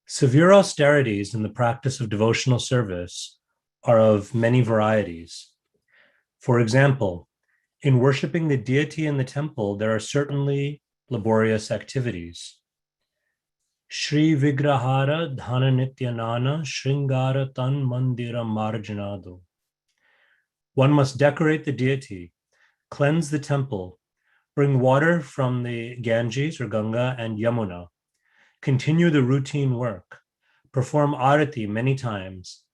Severe austerities in the practice of devotional service are of many varieties. For example, in worshiping the deity in the temple, there are certainly laborious activities. Shri Vigrahara Dhana Nityanana Shringara Tan Mandira Marjanado. One must decorate the deity, cleanse the temple, bring water from the Ganges or Ganga and Yamuna, continue the routine work, perform arati many times,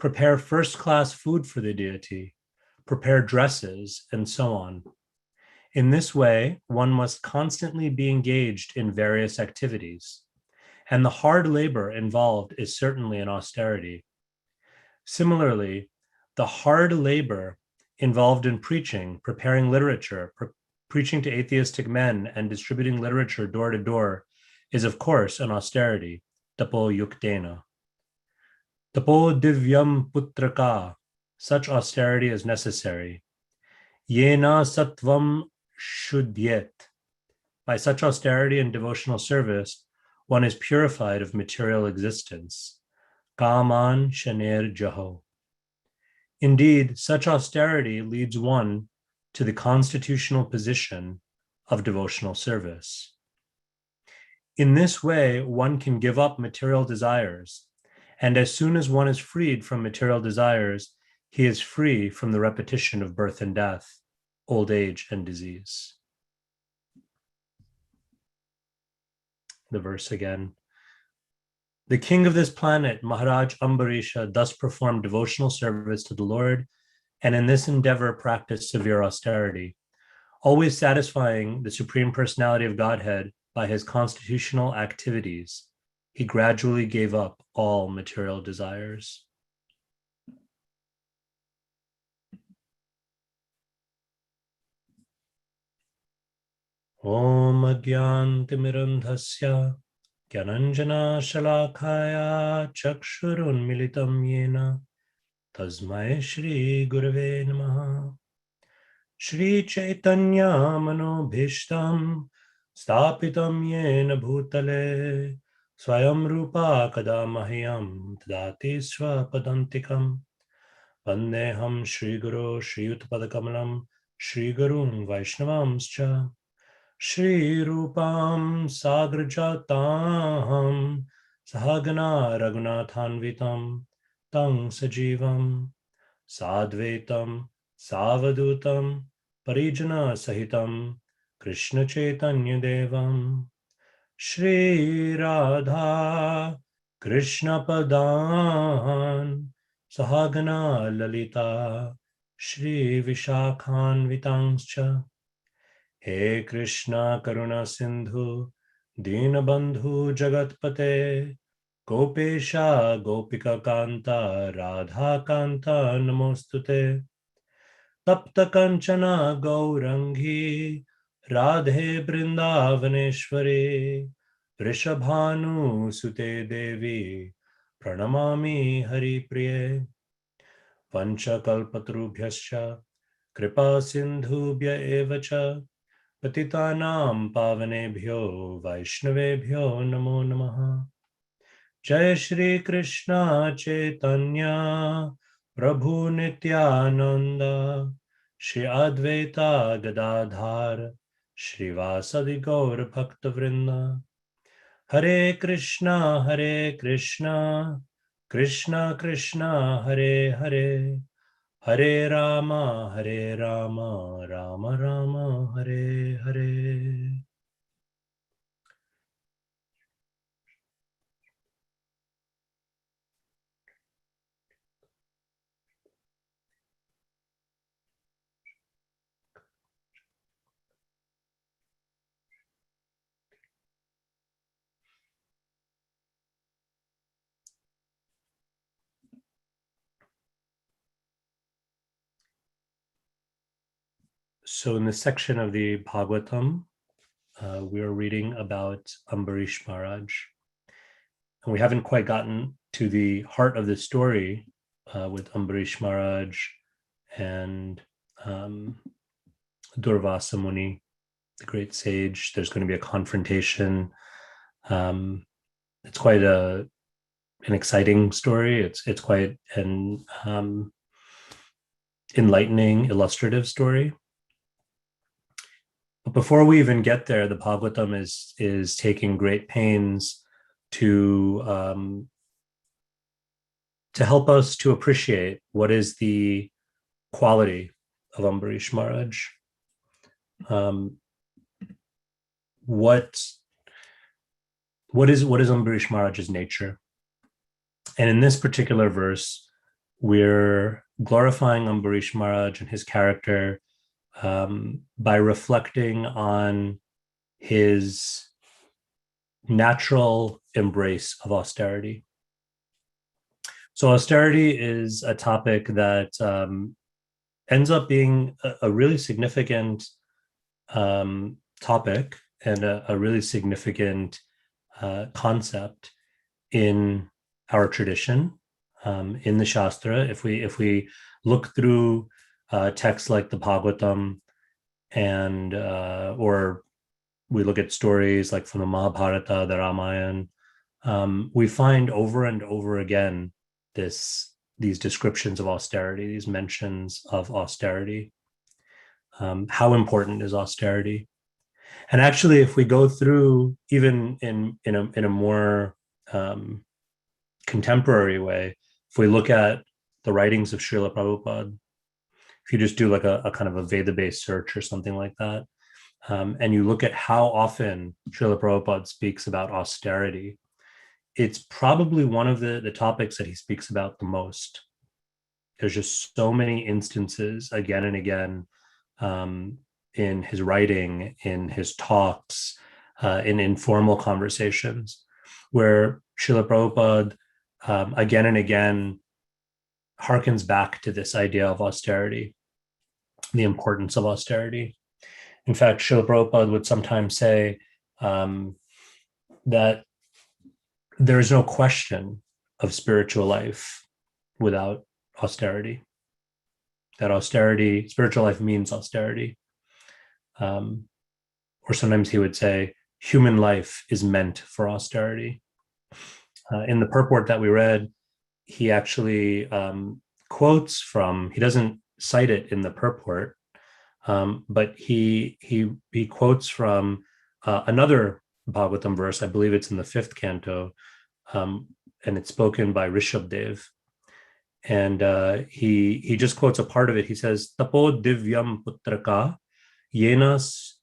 prepare first-class food for the deity, prepare dresses, and so on. In this way, one must constantly be engaged in various activities, and the hard labor involved is certainly an austerity. Similarly, the hard labor involved in preaching, preparing literature, preaching to atheistic men, and distributing literature door to door is, of course, an austerity, tapo yuktena. Tapo divyam putraka, such austerity is necessary. Yena sattvam shudyet. By such austerity and devotional service, one is purified of material existence. Kaman shaner jaho. Indeed, such austerity leads one to the constitutional position of devotional service. In this way, one can give up material desires, and as soon as one is freed from material desires, he is free from the repetition of birth and death, old age and disease. The verse again. The king of this planet, Maharaj Ambarisha, thus performed devotional service to the Lord, and in this endeavor practiced severe austerity, always satisfying the Supreme Personality of Godhead by his constitutional activities. He gradually gave up all material desires. Om Agyantimirandhasya Gyananjana Shalakaya Chakshurunmilitam Yena Tasmai Shri Gurave Namaha. Shri Chaitanya Manobhishtam Stapitam Yena Bhutale Swayam Rupa Kadamahyam Tadati Swapadantikam Vandeham Shri Guru Shri Utpadakamalam Shri Gurum Vaishnavamscha Shri Rupam Sagrajatam Sahagana Raghunathanvitam Tang Sajivam Sadvetam Savadutam Parijana Sahitam Krishna Chaitanya Devam Shri Radha Krishna Padan Sahagana Lalita Shri Vishakhan Vitangscha He Krishna Karuna Sindhu Dinabandhu Jagatpate Gopesha Gopika Kanta Radha Kanta Namostute Tapta Kanchana Gaurangi Radhe Brindavaneshwari Vrishabhanu Sute Devi Pranamami Hari Priye Vancha Kalpatarubhyascha Kripa Sindhubhya Evacha Patitanam Pavanebhyo Vaishnavebhyo Namo Namaha. Jai Shri Krishna Chaitanya Prabhu Nityananda Shri Advaita Gadadhar Shri Vasadi Gaur Bhakta Vrinda. Hare Krishna Krishna Krishna Hare Hare Hare Rama Rama Rama Hare Hare. So in this section of the Bhagavatam, we are reading about Ambarish Maharaj. And we haven't quite gotten to the heart of the story with Ambarish Maharaj and Durvasa Muni, the great sage. There's going to be a confrontation. It's quite a an exciting story. It's quite an enlightening, illustrative story. But before we even get there, the Bhagavatam is taking great pains to help us to appreciate what is the quality of Ambarish Maharaj. What is Ambarish Maharaj's nature? And in this particular verse, we're glorifying Ambarish Maharaj and his character by reflecting on his natural embrace of austerity. So austerity is a topic that ends up being a really significant topic and a really significant concept in our tradition, in the Shastra. If we look through texts like the Bhagavatam, and or we look at stories like from the Mahabharata, the Ramayana, we find over and over again these descriptions of austerity, these mentions of austerity. How important is austerity? And actually, if we go through even in a more contemporary way, if we look at the writings of Srila Prabhupada, if you just do like a kind of a Veda-based search or something like that, and you look at how often Srila Prabhupada speaks about austerity, it's probably one of the topics that he speaks about the most. There's just so many instances again and again in his writing, in his talks, in informal conversations, where Srila Prabhupada again and again harkens back to this idea of austerity, the importance of austerity. In fact, Srila Prabhupada would sometimes say that there is no question of spiritual life without austerity. That austerity, spiritual life means austerity. Or sometimes he would say, human life is meant for austerity. In the purport that we read, he actually quotes from, he doesn't cite it in the purport, but he quotes from another Bhagavatam verse. I believe it's in the 5th canto, and it's spoken by Rishabdev. And he just quotes a part of it. He says, "Tapo divyam putraka yena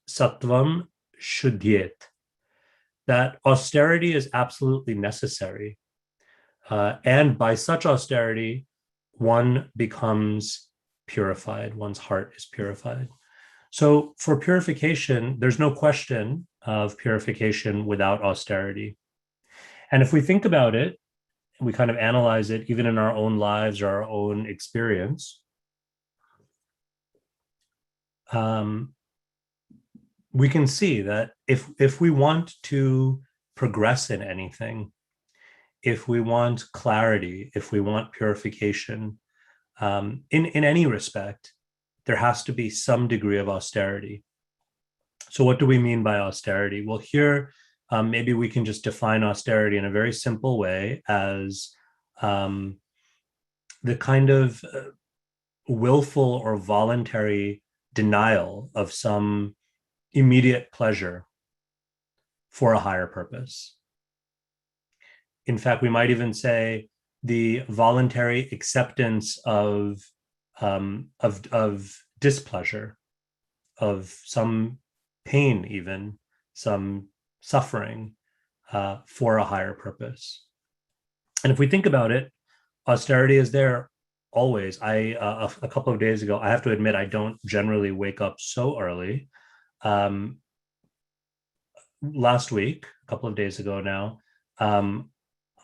sattvam shuddhyet." That austerity is absolutely necessary. And by such austerity, one becomes purified. One's heart is purified. So for purification, there's no question of purification without austerity. And if we think about it, we kind of analyze it even in our own lives or our own experience, we can see that if we want to progress in anything, if we want clarity, if we want purification, in any respect, there has to be some degree of austerity. So what do we mean by austerity? Well, here, maybe we can just define austerity in a very simple way as the kind of willful or voluntary denial of some immediate pleasure for a higher purpose. In fact, we might even say the voluntary acceptance of displeasure, of some pain, even some suffering for a higher purpose. And if we think about it, austerity is there always. A couple of days ago, I have to admit, I don't generally wake up so early. Last week, a couple of days ago now,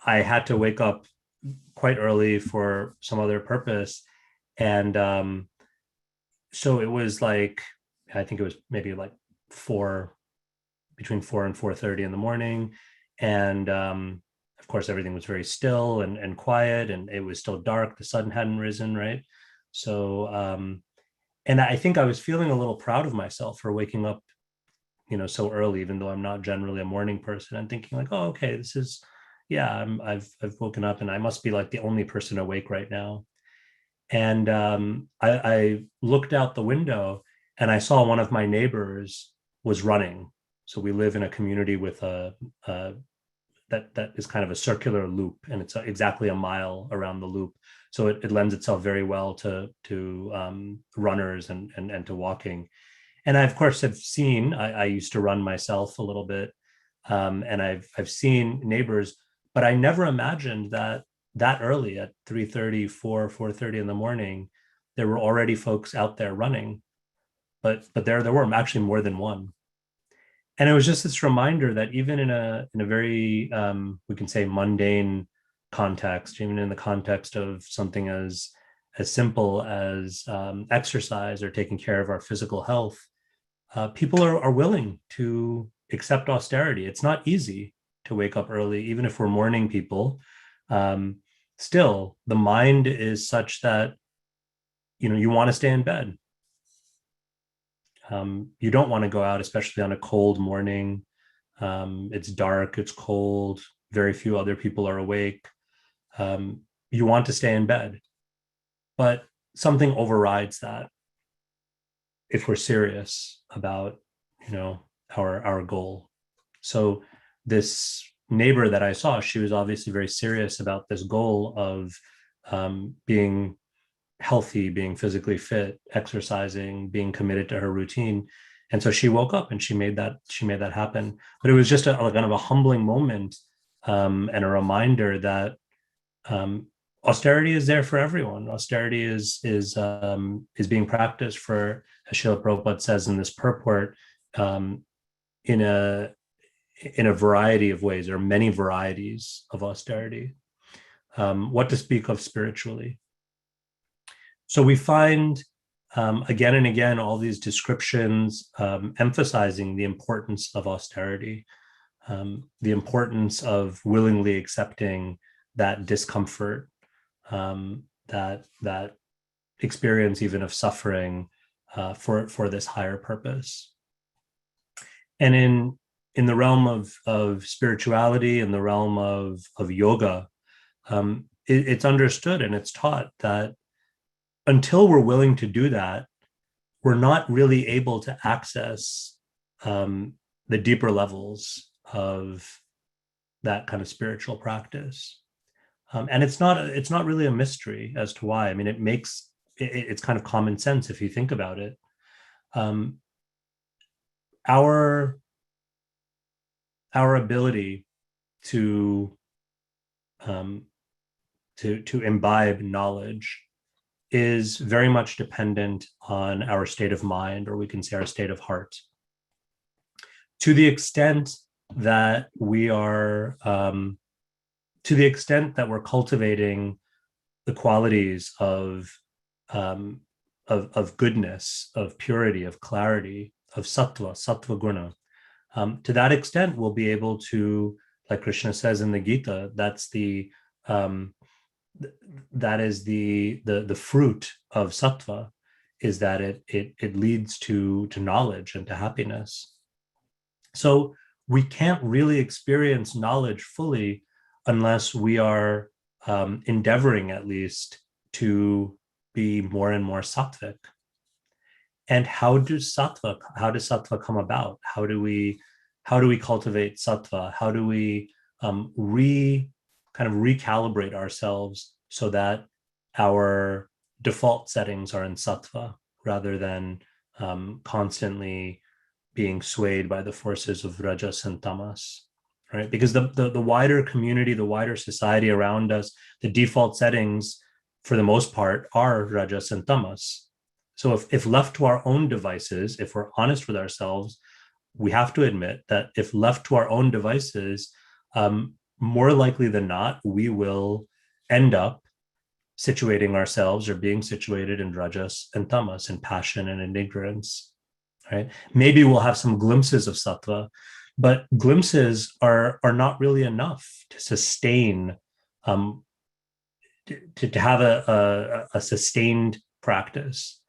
I had to wake up quite early for some other purpose. And so it was like, I think it was maybe like between 4 and 4:30 in the morning. And of course, everything was very still and quiet, and it was still dark. The sun hadn't risen, right? So, and I think I was feeling a little proud of myself for waking up, so early, even though I'm not generally a morning person. I'm thinking like, oh, okay, this is, yeah, I've woken up and I must be like the only person awake right now. And I looked out the window and I saw one of my neighbors was running. So we live in a community with a that is kind of a circular loop, and it's exactly a mile around the loop. So it lends itself very well to runners and to walking. And I of course have seen. I used to run myself a little bit, and I've seen neighbors, but I never imagined that that early at 3:30, 4:30 in the morning, there were already folks out there running. But there were actually more than one. And it was just this reminder that even in a very we can say mundane context, even in the context of something as simple as exercise or taking care of our physical health, people are willing to accept austerity. It's not easy to wake up early, even if we're morning people. Um, Still, the mind is such that you want to stay in bed. You don't want to go out, especially on a cold morning. It's dark, it's cold, very few other people are awake. You want to stay in bed, but something overrides that if we're serious about, our goal. So this neighbor that I saw, she was obviously very serious about this goal of being healthy, being physically fit, exercising, being committed to her routine. And so she woke up and she made that happen. But it was just a kind of a humbling moment, and a reminder that um, austerity is there for everyone. Austerity is being practiced for, as Srila Prabhupada says in this purport, um, in a in a variety of ways. There are many varieties of austerity. What to speak of spiritually? So we find again and again all these descriptions emphasizing the importance of austerity, the importance of willingly accepting that discomfort, that experience even of suffering for this higher purpose. And in the realm of spirituality, in the realm of yoga, it's understood and it's taught that until we're willing to do that, we're not really able to access the deeper levels of that kind of spiritual practice. And it's not really a mystery as to why. I mean, it's kind of common sense if you think about it. Um, our our ability to to imbibe knowledge is very much dependent on our state of mind, or we can say our state of heart. To the extent that we are, to the extent that we're cultivating the qualities of goodness, of purity, of clarity, of sattva guna, to that extent, we'll be able to, like Krishna says in the Gita, um, that is the fruit of sattva, is that it leads to knowledge and to happiness. So we can't really experience knowledge fully unless we are endeavoring at least to be more and more sattvic. And how does sattva come about? How do we cultivate sattva? How do we kind of recalibrate ourselves so that our default settings are in sattva rather than constantly being swayed by the forces of rajas and tamas, right? Because the wider community, the wider society around us, the default settings for the most part are rajas and tamas. So if left to our own devices, if we're honest with ourselves, we have to admit that if left to our own devices, more likely than not, we will end up situating ourselves or being situated in rajas and tamas, in passion and in ignorance, right? Maybe we'll have some glimpses of sattva, but glimpses are not really enough to sustain, to have a sustained practice,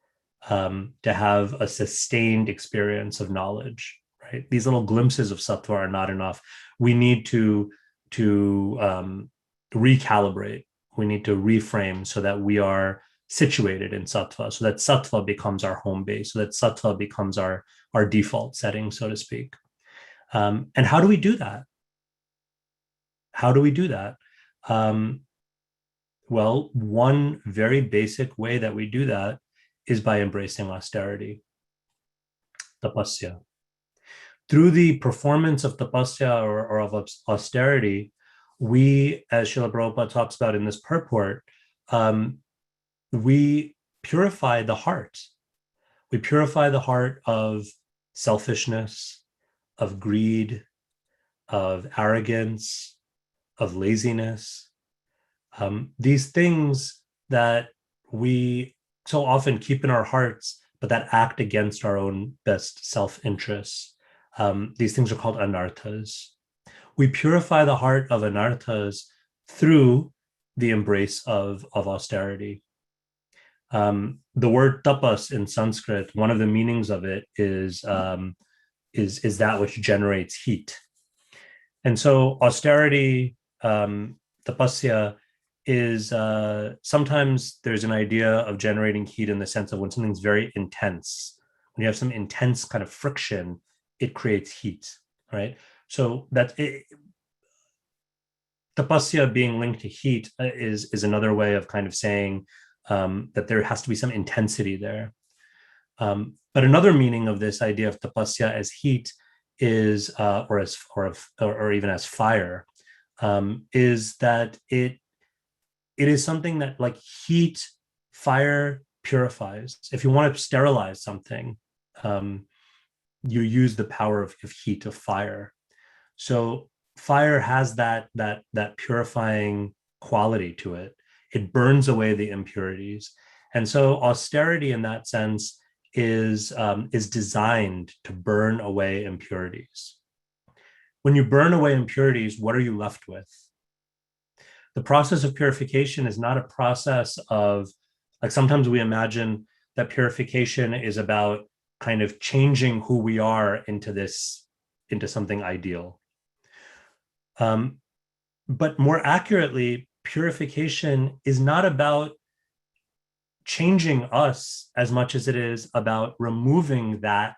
to have a sustained experience of knowledge, right? These little glimpses of sattva are not enough. We need to recalibrate. We need to reframe so that we are situated in sattva, so that sattva becomes our home base, so that sattva becomes our default setting, so to speak. And how do we do that? How do we do that? Well, one very basic way that we do that is by embracing austerity, tapasya. Through the performance of tapasya or of austerity, we, as Srila Prabhupada talks about in this purport, we purify the heart. We purify the heart of selfishness, of greed, of arrogance, of laziness. These things that we so often keep in our hearts, but that act against our own best self-interests. These things are called anarthas. We purify the heart of anarthas through the embrace of austerity. The word tapas in Sanskrit, one of the meanings of it is that which generates heat. And so austerity, tapasya, is sometimes there's an idea of generating heat in the sense of when something's very intense. When you have some intense kind of friction, it creates heat, right? So that's it. Tapasya being linked to heat is another way of kind of saying that there has to be some intensity there. But another meaning of this idea of tapasya as heat is, or even as fire, is that it is something that, like heat, fire purifies. If you want to sterilize something, you use the power of heat, of fire. So fire has that purifying quality to it. It burns away the impurities. And so austerity in that sense is designed to burn away impurities. When you burn away impurities, what are you left with? The process of purification is not a process of, like sometimes we imagine that purification is about kind of changing who we are into something ideal. But more accurately, purification is not about changing us as much as it is about removing that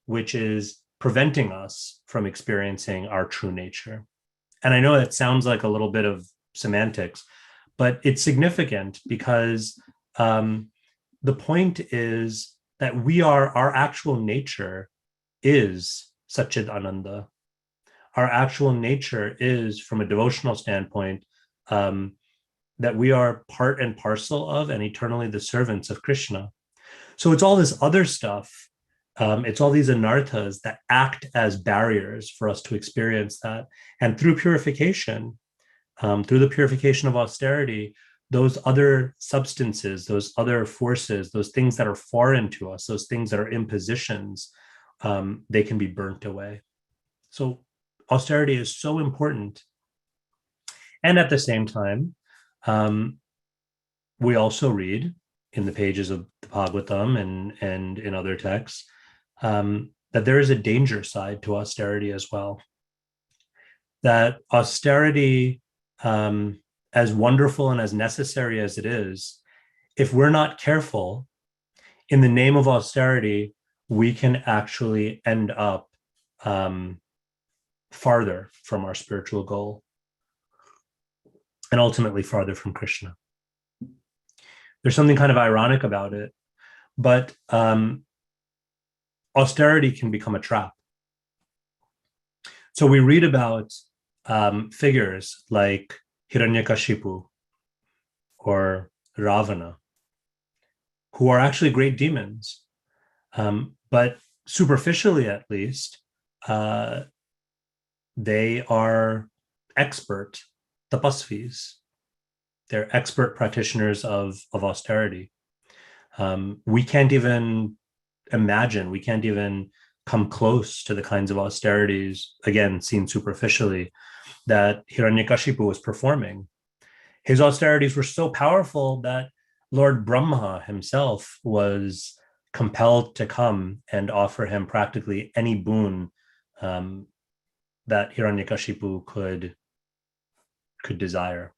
which is preventing us from experiencing our true nature. And I know that sounds like a little bit of semantics, but it's significant because the point is that our actual nature is Satchid Ananda. Our actual nature is, from a devotional standpoint, that we are part and parcel of and eternally the servants of Krishna. So it's all this other stuff. It's all these anarthas that act as barriers for us to experience that. And through purification, through the purification of austerity, those other substances, those other forces, those things that are foreign to us, those things that are impositions, they can be burnt away. So austerity is so important. And at the same time, we also read in the pages of the Bhagavatam and in other texts that there is a danger side to austerity as well. That austerity, as wonderful and as necessary as it is, if we're not careful, in the name of austerity, we can actually end up farther from our spiritual goal and ultimately farther from Krishna. There's something kind of ironic about it, but austerity can become a trap. So we read about figures like Hiranyakashipu or Ravana, who are actually great demons, but superficially at least, they are expert tapasvis. They're expert practitioners of austerity. We can't even imagine, we can't even come close to the kinds of austerities, again, seen superficially, that Hiranyakashipu was performing. His austerities were so powerful that Lord Brahma himself was compelled to come and offer him practically any boon that Hiranyakashipu could could desire.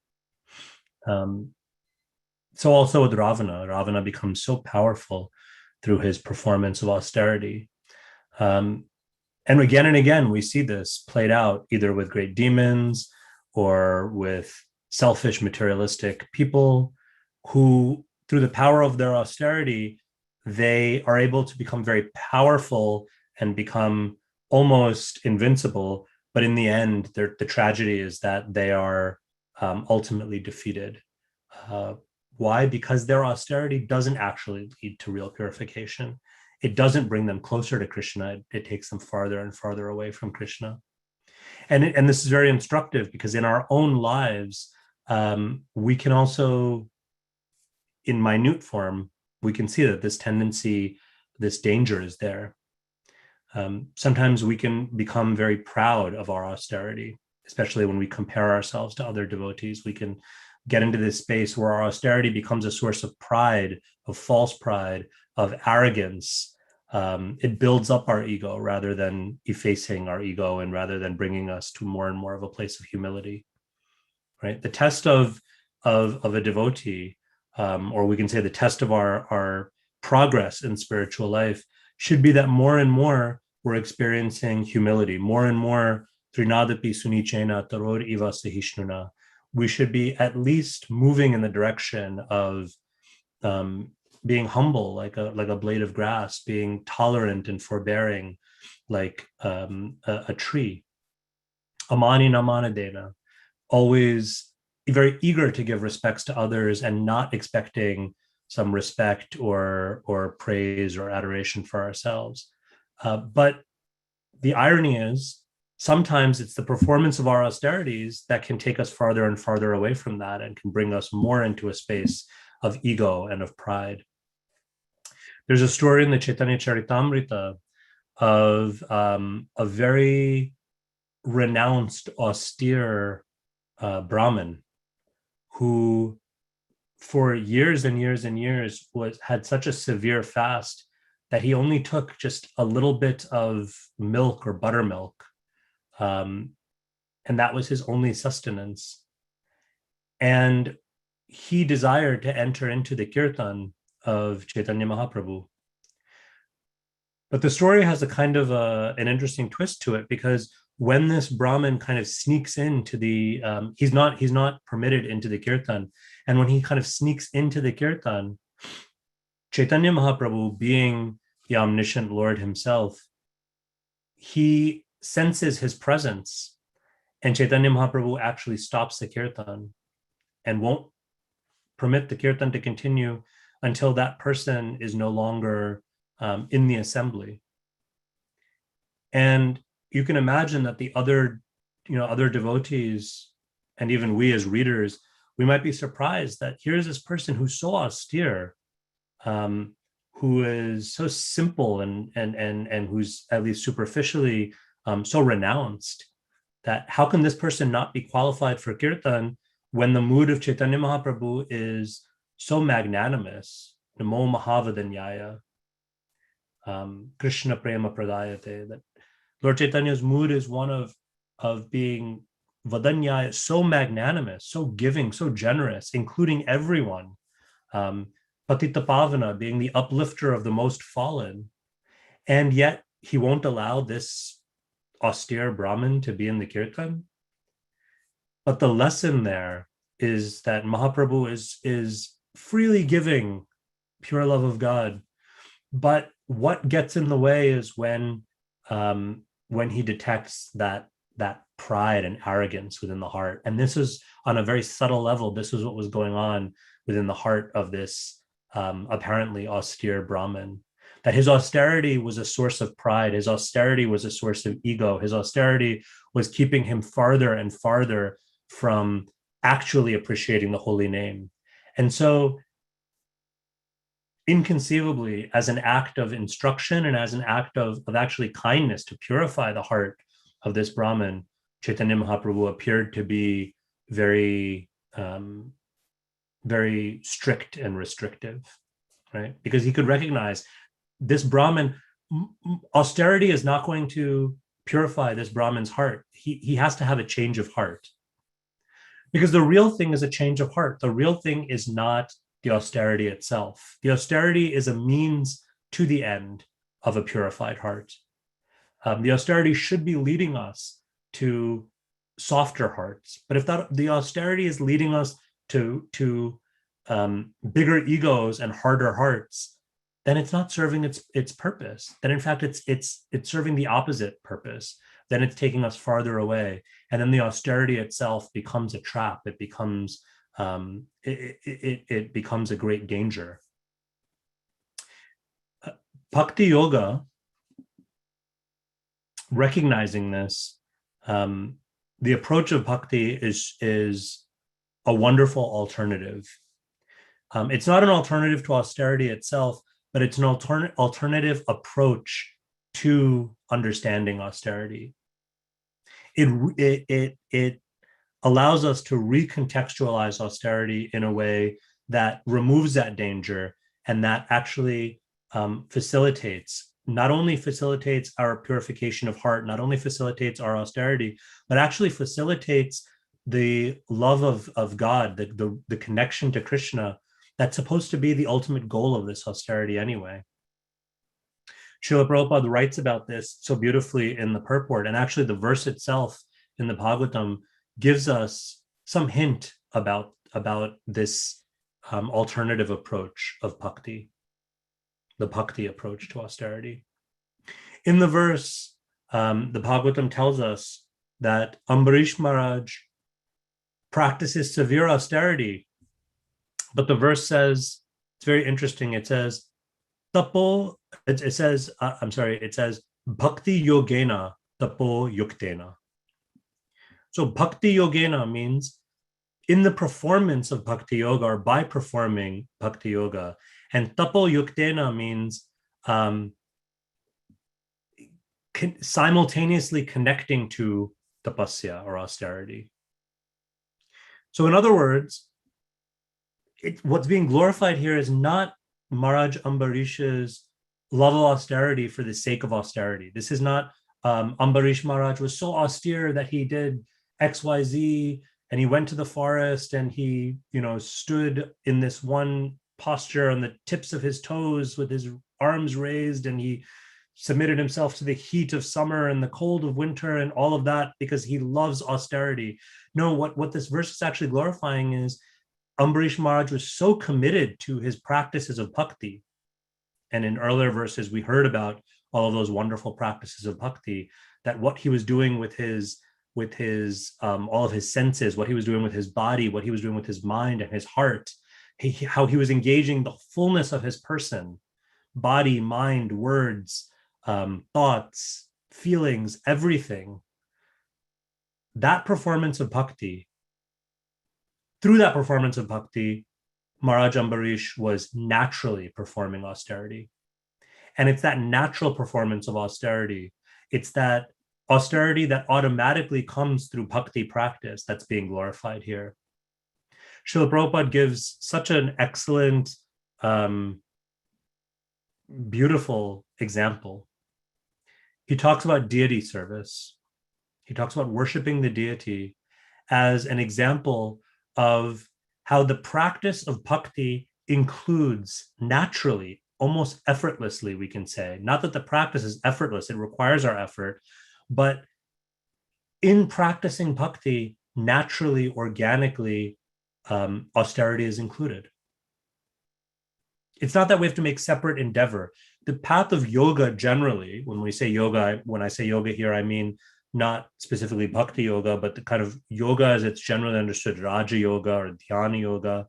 So also with Ravana becomes so powerful through his performance of austerity. And again, we see this played out either with great demons or with selfish, materialistic people who, through the power of their austerity, they are able to become very powerful and become almost invincible. But in the end, the tragedy is that they are ultimately defeated. Why? Because their austerity doesn't actually lead to real purification. It doesn't bring them closer to Krishna. It takes them farther and farther away from Krishna. And this is very instructive because in our own lives, we can also, in minute form, we can see that this tendency, this danger is there. Sometimes we can become very proud of our austerity, especially when we compare ourselves to other devotees. We can get into this space where our austerity becomes a source of pride, of false pride, of arrogance. It builds up our ego rather than effacing our ego and rather than bringing us to more and more of a place of humility, right? The test of a devotee, or we can say the test of our progress in spiritual life should be that more and more we're experiencing humility, more and more Trinadapi Sunichena Taror Iva Sahishnuna. We should be at least moving in the direction of being humble, like a blade of grass, being tolerant and forbearing, like a tree. Amani namanadena, always very eager to give respects to others and not expecting some respect or praise or adoration for ourselves. But the irony is, sometimes it's the performance of our austerities that can take us farther and farther away from that and can bring us more into a space of ego and of pride. There's a story in the Chaitanya Charitamrita of a very renounced, austere Brahmin who, for years and years and years, had such a severe fast that he only took just a little bit of milk or buttermilk. And that was his only sustenance. And he desired to enter into the kirtan of Chaitanya Mahaprabhu. But the story has a kind of an interesting twist to it, because when this Brahmin kind of sneaks into the, he's not permitted into the kirtan. And when he kind of sneaks into the kirtan, Chaitanya Mahaprabhu, being the omniscient Lord himself, he senses his presence, and Chaitanya Mahaprabhu actually stops the kirtan and won't permit the kirtan to continue until that person is no longer in the assembly. And you can imagine that the other devotees, and even we as readers, we might be surprised that here's this person who's so austere, who is so simple and who's at least superficially so renounced, that how can this person not be qualified for kirtan when the mood of Chaitanya Mahaprabhu is so magnanimous, Namo Mahavadanyaya, Krishna Prema Pradayate, that Lord Chaitanya's mood is one of being Vadanyaya, so magnanimous, so giving, so generous, including everyone. Patita Pavana, being the uplifter of the most fallen. And yet he won't allow this austere Brahmin to be in the kirtan. But the lesson there is that Mahaprabhu is freely giving pure love of God. But what gets in the way is when he detects that pride and arrogance within the heart. And this is on a very subtle level. This is what was going on within the heart of this apparently austere Brahmin. That his austerity was a source of pride. His austerity was a source of ego. His austerity was keeping him farther and farther from actually appreciating the holy name. And so, inconceivably, as an act of instruction and as an act of actually kindness to purify the heart of this Brahmin, Chaitanya Mahaprabhu appeared to be very, very strict and restrictive, right? Because he could recognize this Brahmin, austerity is not going to purify this Brahmin's heart. He has to have a change of heart. Because the real thing is a change of heart. The real thing is not the austerity itself. The austerity is a means to the end of a purified heart. The austerity should be leading us to softer hearts. But if the austerity is leading us to bigger egos and harder hearts, then it's not serving its purpose. Then in fact it's serving the opposite purpose. Then it's taking us farther away, and then the austerity itself becomes a trap. It becomes it becomes a great danger. Bhakti yoga, recognizing this, the approach of bhakti is a wonderful alternative. It's not an alternative to austerity itself, but it's an alternative approach to understanding austerity. It allows us to recontextualize austerity in a way that removes that danger, and that actually not only facilitates our purification of heart, not only facilitates our austerity, but actually facilitates the love of God, the connection to Krishna that's supposed to be the ultimate goal of this austerity anyway. Srila Prabhupada writes about this so beautifully in the purport, and actually the verse itself in the Bhagavatam gives us some hint about this alternative approach of bhakti, the bhakti approach to austerity. In the verse, the Bhagavatam tells us that Ambarish Maharaj practices severe austerity, but the verse says, it's very interesting, it says, tapo, it says bhakti yogena tapo yuktena. So bhakti yogena means in the performance of bhakti yoga, or by performing bhakti yoga, and tapo yuktena means simultaneously connecting to tapasya, or austerity. So in other words, what's being glorified here is not Maharaj Ambarish's love of austerity for the sake of austerity. This is not Ambarish Maharaj was so austere that he did XYZ, and he went to the forest and he, stood in this one posture on the tips of his toes with his arms raised, and he submitted himself to the heat of summer and the cold of winter and all of that because he loves austerity. No, what this verse is actually glorifying is Ambarish Maharaj was so committed to his practices of bhakti. And in earlier verses, we heard about all of those wonderful practices of bhakti, that what he was doing with his all of his senses, what he was doing with his body, what he was doing with his mind and his heart, how he was engaging the fullness of his person, body, mind, words, thoughts, feelings, everything. That performance of bhakti, through that performance of bhakti, Maharaj Ambarish was naturally performing austerity. And it's that natural performance of austerity, it's that austerity that automatically comes through bhakti practice that's being glorified here. Srila Prabhupada gives such an excellent, beautiful example. He talks about deity service. He talks about worshiping the deity as an example of how the practice of bhakti includes naturally, almost effortlessly, we can say. Not that the practice is effortless, it requires our effort, but in practicing bhakti, naturally, organically, austerity is included. It's not that we have to make separate endeavor. The path of yoga generally, when I say yoga here, I mean not specifically bhakti yoga, but the kind of yoga as it's generally understood, Raja yoga or Dhyana yoga,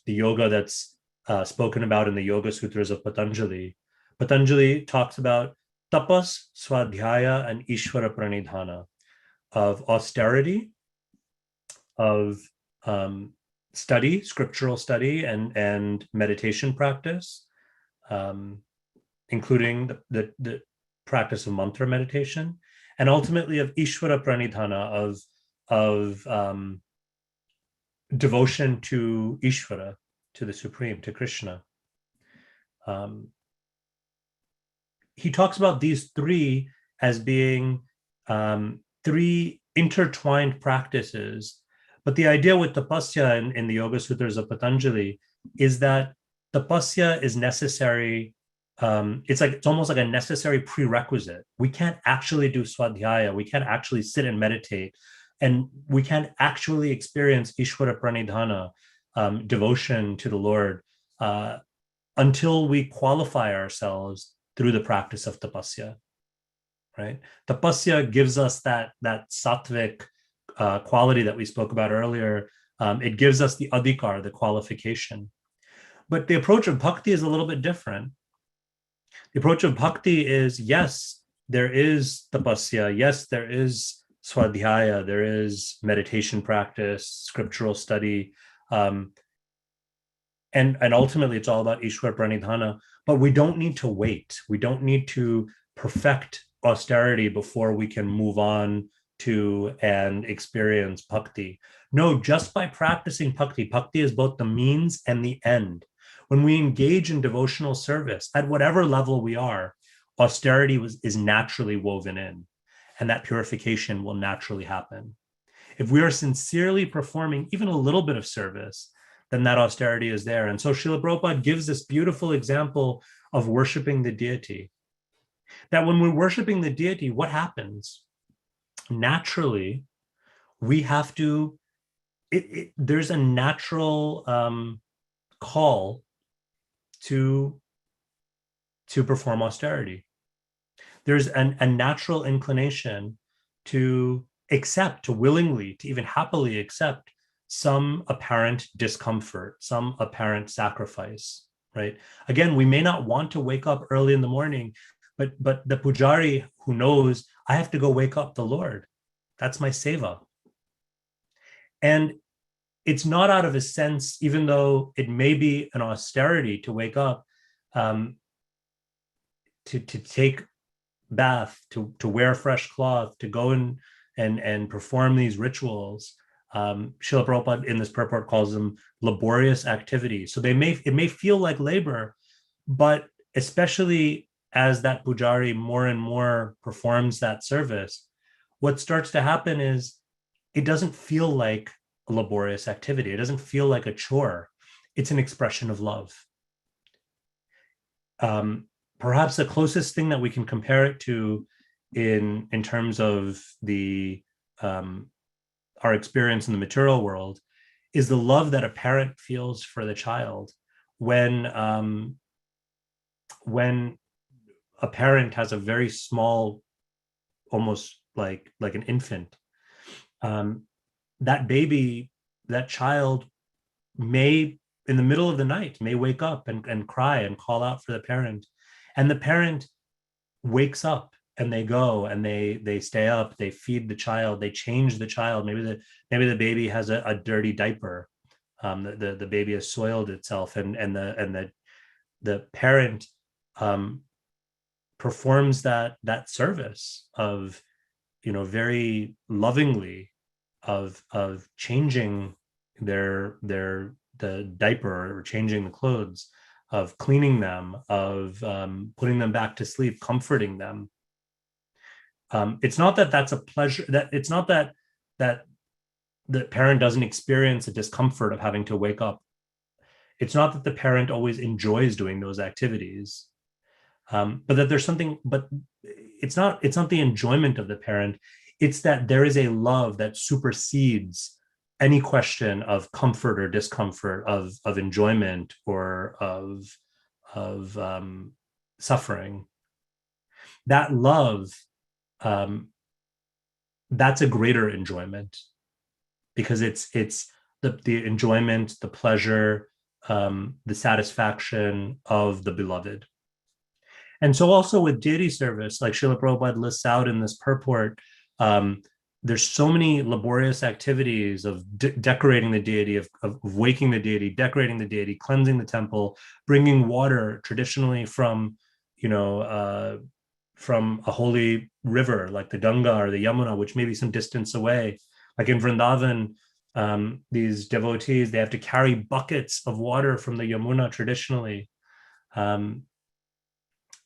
the yoga that's spoken about in the Yoga Sutras of Patanjali. Patanjali talks about tapas, swadhyaya, and ishvara pranidhana, of austerity, of study, scriptural study, and meditation practice, including the practice of mantra meditation, and ultimately of ishvara pranidhana, of devotion to Ishvara, to the Supreme, to Krishna. He talks about these three as being three intertwined practices, But the idea with tapasya in the Yoga Sutras of Patanjali is that tapasya is necessary. It's almost like a necessary prerequisite. We can't actually do swadhyaya. We can't actually sit and meditate, and we can't actually experience Ishvara Pranidhana, devotion to the Lord, uh, until we qualify ourselves through the practice of tapasya. Right? Tapasya gives us that sattvic quality that we spoke about earlier. It gives us the adhikar, the qualification. But the approach of bhakti is a little bit different. The approach of bhakti is, yes, there is tapasya, yes, there is swadhyaya, there is meditation practice, scriptural study, um, and ultimately it's all about Ishwar Pranidhana. But we don't need to wait. We don't need to perfect austerity before we can move on to and experience bhakti. No, just by practicing bhakti, bhakti is both the means and the end. When we engage in devotional service at whatever level we are, austerity is naturally woven in, and that purification will naturally happen. If we are sincerely performing even a little bit of service, then that austerity is there. And so Srila Prabhupada gives this beautiful example of worshiping the deity. That when we're worshiping the deity, what happens? Naturally, we have to, there's a natural call to perform austerity. There's a natural inclination to accept, to willingly, to even happily accept some apparent discomfort, some apparent sacrifice, right? Again, we may not want to wake up early in the morning, but the pujari who knows, I have to go wake up the Lord. That's my seva. And it's not out of a sense, even though it may be an austerity to wake up, to take bath, to wear fresh cloth, to go in and perform these rituals. Srila Prabhupada in this purport calls them laborious activities. So it may feel like labor, but especially as that pujari more and more performs that service, what starts to happen is it doesn't feel like a laborious activity. It doesn't feel like a chore. It's an expression of love. Perhaps the closest thing that we can compare it to in terms of the our experience in the material world is the love that a parent feels for the child when a parent has a very small, almost like an infant. That baby, that child may, in the middle of the night, may wake up and cry and call out for the parent. And the parent wakes up and they go and they stay up, they feed the child, they change the child. Maybe the baby has a dirty diaper. The baby has soiled itself, and the parent performs that service of, very lovingly, of changing the diaper or changing the clothes, of cleaning them, of putting them back to sleep, comforting them. It's not that that's a pleasure. That it's not that the parent doesn't experience a discomfort of having to wake up. It's not that the parent always enjoys doing those activities, but that there's something. But it's not the enjoyment of the parent. It's that there is a love that supersedes any question of comfort or discomfort, of enjoyment or of suffering. That love, that's a greater enjoyment, because it's the enjoyment, the pleasure, the satisfaction of the beloved. And so also with deity service, like Srila Prabhupada lists out in this purport, there's so many laborious activities of decorating the deity, of waking the deity, decorating the deity, cleansing the temple, bringing water traditionally from a holy river like the Ganga or the Yamuna, which may be some distance away. Like in Vrindavan, these devotees, they have to carry buckets of water from the Yamuna traditionally.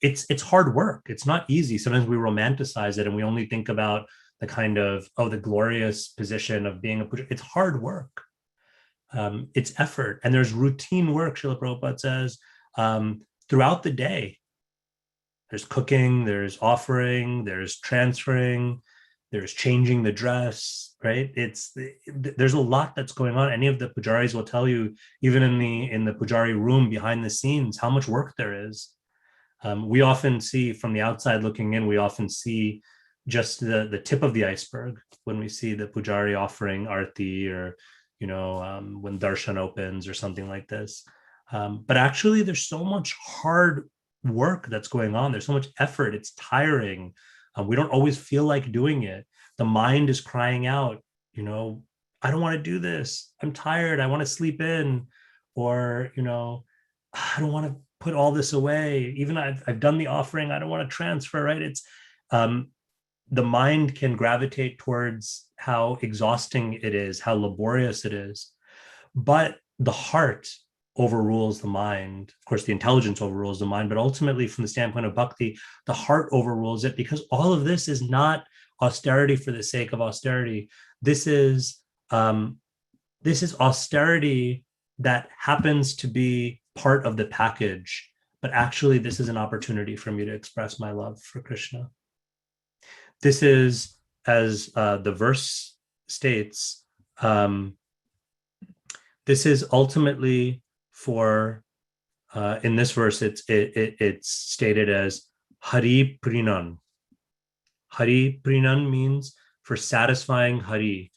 It's hard work. It's not easy. Sometimes we romanticize it and we only think about the kind of, oh, the glorious position of being a pujari. It's hard work. It's effort. And there's routine work, Srila Prabhupada says, throughout the day. There's cooking, there's offering, there's transferring, there's changing the dress, right? There's a lot that's going on. Any of the pujaris will tell you, even in the pujari room behind the scenes, how much work there is. We often see from the outside looking in, we often see just the tip of the iceberg when we see the pujari offering arti, or when darshan opens or something like this. But actually, there's so much hard work that's going on. There's so much effort. It's tiring. We don't always feel like doing it. The mind is crying out, I don't want to do this. I'm tired. I want to sleep in. Or, I don't want to put all this away. Even I've done the offering. I don't want to transfer, right? It's the mind can gravitate towards how exhausting it is, how laborious it is. But the heart overrules the mind. Of course, the intelligence overrules the mind, but ultimately, from the standpoint of bhakti, the heart overrules it, because all of this is not austerity for the sake of austerity. This is austerity that happens to be part of the package, but actually, this is an opportunity for me to express my love for Krishna. This is, as the verse states, this is ultimately for, in this verse, it's stated as Hari Prinan. Hari Prinan means for satisfying Hari.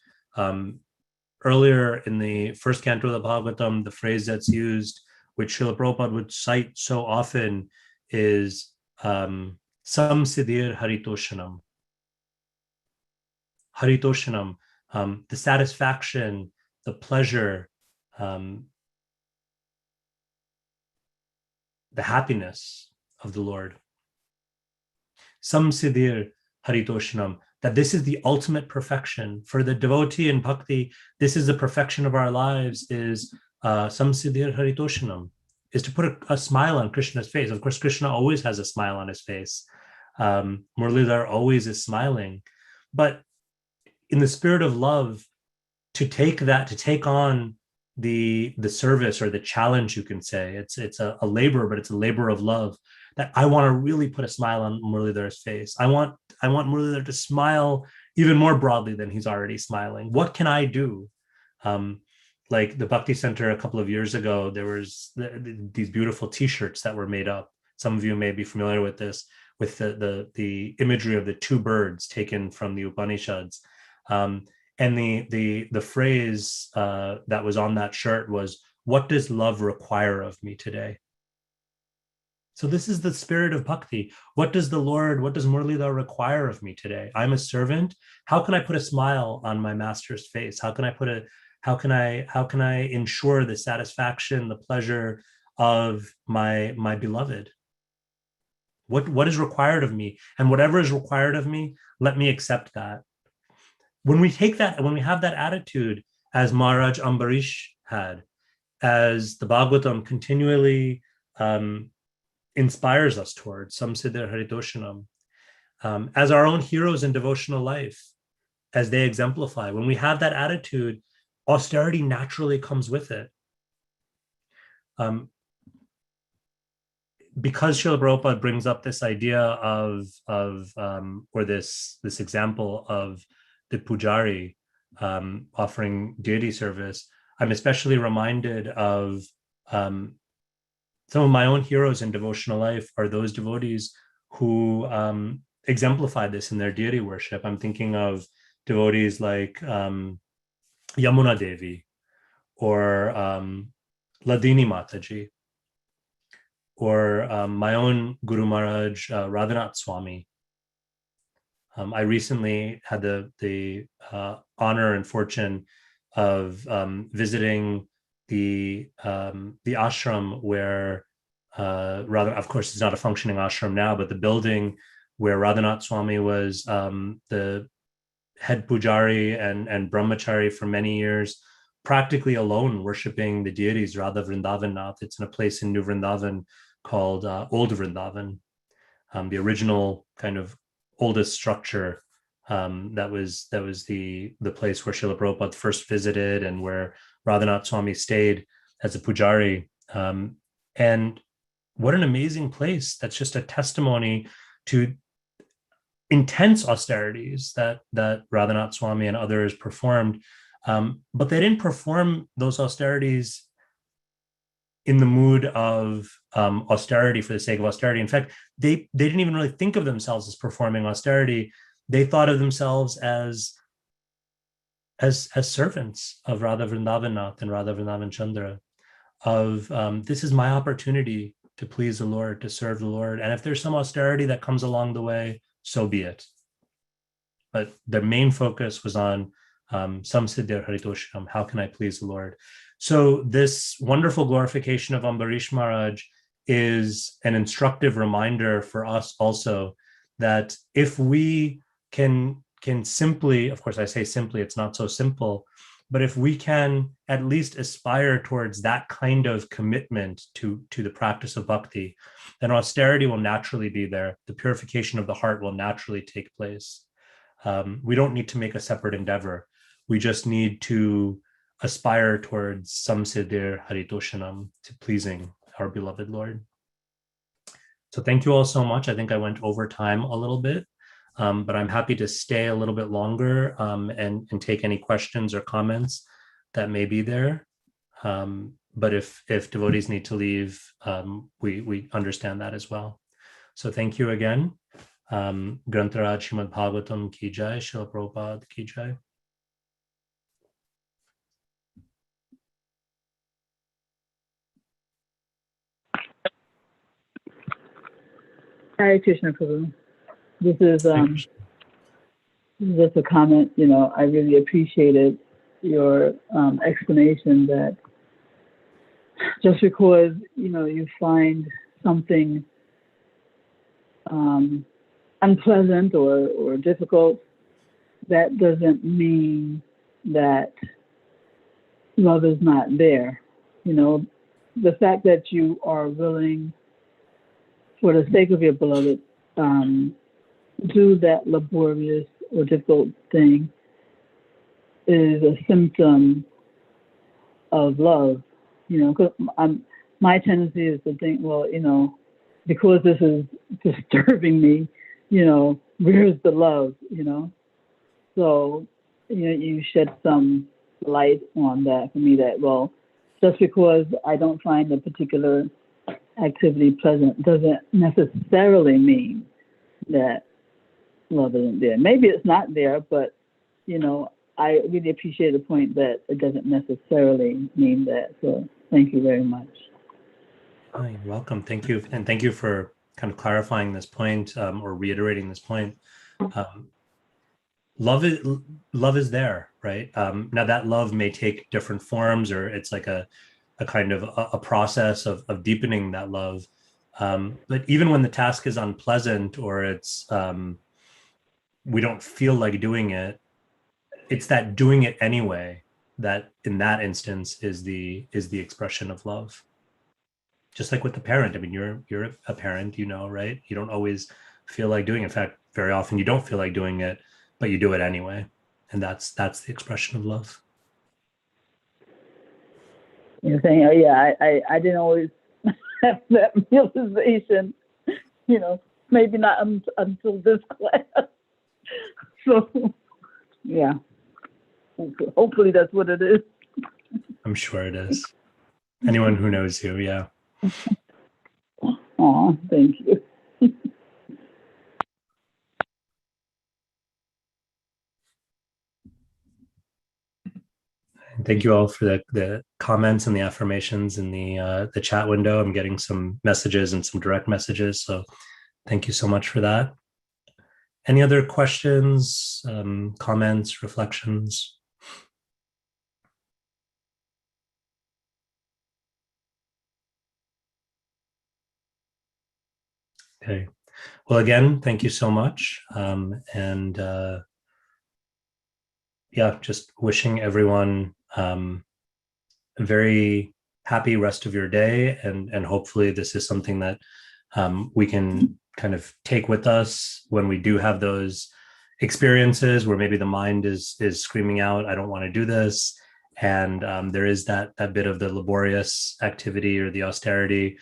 Earlier in the first canto of the Bhagavatam, the phrase that's used, which Srila Prabhupada would cite so often, is Sam Siddhir Haritoshanam. Haritoshanam, the satisfaction, the pleasure, the happiness of the Lord. Sam Siddhir Haritoshanam, that this is the ultimate perfection. For the devotee in bhakti, this is the perfection of our lives, is Sam Siddhir Haritoshanam, is to put a smile on Krishna's face. Of course, Krishna always has a smile on his face. Muralidhar always is smiling. But in the spirit of love, to take on the service, or the challenge, you can say, it's a labor, but it's a labor of love, that I want to really put a smile on Muralidhar's face. I want Muralidhar to smile even more broadly than he's already smiling. What can I do? Like the Bhakti Center a couple of years ago, there was these beautiful T-shirts that were made up. Some of you may be familiar with this, with the imagery of the two birds taken from the Upanishads. And the phrase that was on that shirt was, "What does love require of me today?" So this is the spirit of bhakti. What does Muralidhar require of me today? I'm a servant. How can I put a smile on my master's face? How can I ensure the satisfaction, the pleasure of my beloved? What is required of me? And whatever is required of me, let me accept that. When we have that attitude, as Maharaj Ambarish had, as the Bhagavatam continually inspires us towards, Sam Siddhir Haritoshanam, as our own heroes in devotional life, as they exemplify, when we have that attitude, austerity naturally comes with it. Because Srila Prabhupada brings up this idea of or this example of the pujari offering deity service, I'm especially reminded of some of my own heroes in devotional life are those devotees who exemplify this in their deity worship. I'm thinking of devotees like Yamuna Devi, or Ladini Mataji, or my own Guru Maharaj, Radhanath Swami. I recently had the honor and fortune of visiting the ashram where of course, it's not a functioning ashram now, but the building where Radhanath Swami was the head pujari and brahmachari for many years, practically alone, worshiping the deities Radha Vrindavanath. It's in a place in New Vrindavan called Old Vrindavan, the original kind of oldest structure That was the place where Srila Prabhupada first visited and where Radhanath Swami stayed as a pujari. And what an amazing place. That's just a testimony to intense austerities that Radhanath Swami and others performed. But they didn't perform those austerities in the mood of austerity for the sake of austerity. In fact, they didn't even really think of themselves as performing austerity. They thought of themselves as servants of Radha Vrindavanath and Radha Vrindavan Chandra, of this is my opportunity to please the Lord, to serve the Lord. And if there's some austerity that comes along the way, so be it. But their main focus was on Samsiddhir Haritoshanam, how can I please the Lord? So this wonderful glorification of Ambarish Maharaj is an instructive reminder for us also that if we can simply, of course I say simply, it's not so simple, but if we can at least aspire towards that kind of commitment to the practice of bhakti, then austerity will naturally be there. The purification of the heart will naturally take place. We don't need to make a separate endeavor. We just need to aspire towards Samsiddhir Haritoshanam, to pleasing our beloved Lord. So thank you all so much. I think I went over time a little bit, but I'm happy to stay a little bit longer and take any questions or comments that may be there. But if devotees need to leave, we understand that as well. So thank you again. Grantaraj Srimad Bhagavatam ki jai, Srila Prabhupada ki jai. Hare Krishna Prabhu. This is just a comment. I really appreciated your explanation that just because you find something unpleasant or difficult, that doesn't mean that love is not there. The fact that you are willing, for the sake of your beloved, do that laborious or difficult thing is a symptom of love. Because my tendency is to think, well, because this is disturbing me, where's the love, So, you shed some light on that for me, that, well, just because I don't find a particular activity pleasant doesn't necessarily mean that love isn't there. Maybe it's not there, but, I really appreciate the point that it doesn't necessarily mean that. So thank you very much. Oh, you're welcome. Thank you. And thank you for kind of clarifying this point or reiterating this point. Love is there, right? Now that love may take different forms, or it's like a kind of a process of deepening that love. But even when the task is unpleasant or it's we don't feel like doing it, it's that doing it anyway that in that instance is the expression of love. Just like with the parent. I mean, you're a parent, right? You don't always feel like doing it. In fact, very often you don't feel like doing it, but you do it anyway. And that's the expression of love. You're saying, I didn't always have that realization, maybe not until this class. So, yeah. Hopefully that's what it is. I'm sure it is. Anyone who knows you, yeah. Oh, thank you. Thank you all for the comments and the affirmations in the chat window. I'm getting some messages and some direct messages, so thank you so much for that. Any other questions, comments, reflections? Okay. Well, again, thank you so much. Just wishing everyone a very happy rest of your day. And hopefully this is something that we can kind of take with us when we do have those experiences where maybe the mind is screaming out, I don't want to do this, and there is that bit of the laborious activity or the austerity.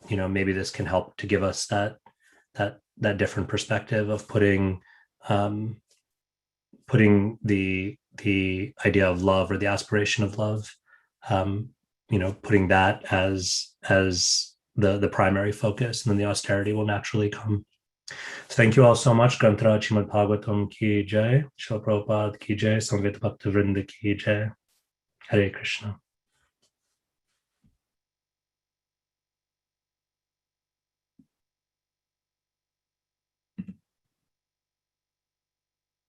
Maybe this can help to give us that different perspective of putting the idea of love or the aspiration of love, putting that as the primary focus, and then the austerity will naturally come. So thank you all so much. Granthara Srimad Bhagavatam ki jai, Srila Prabhupada ki jai, Samveta Bhakta Vrinda ki jai. Hare Krishna.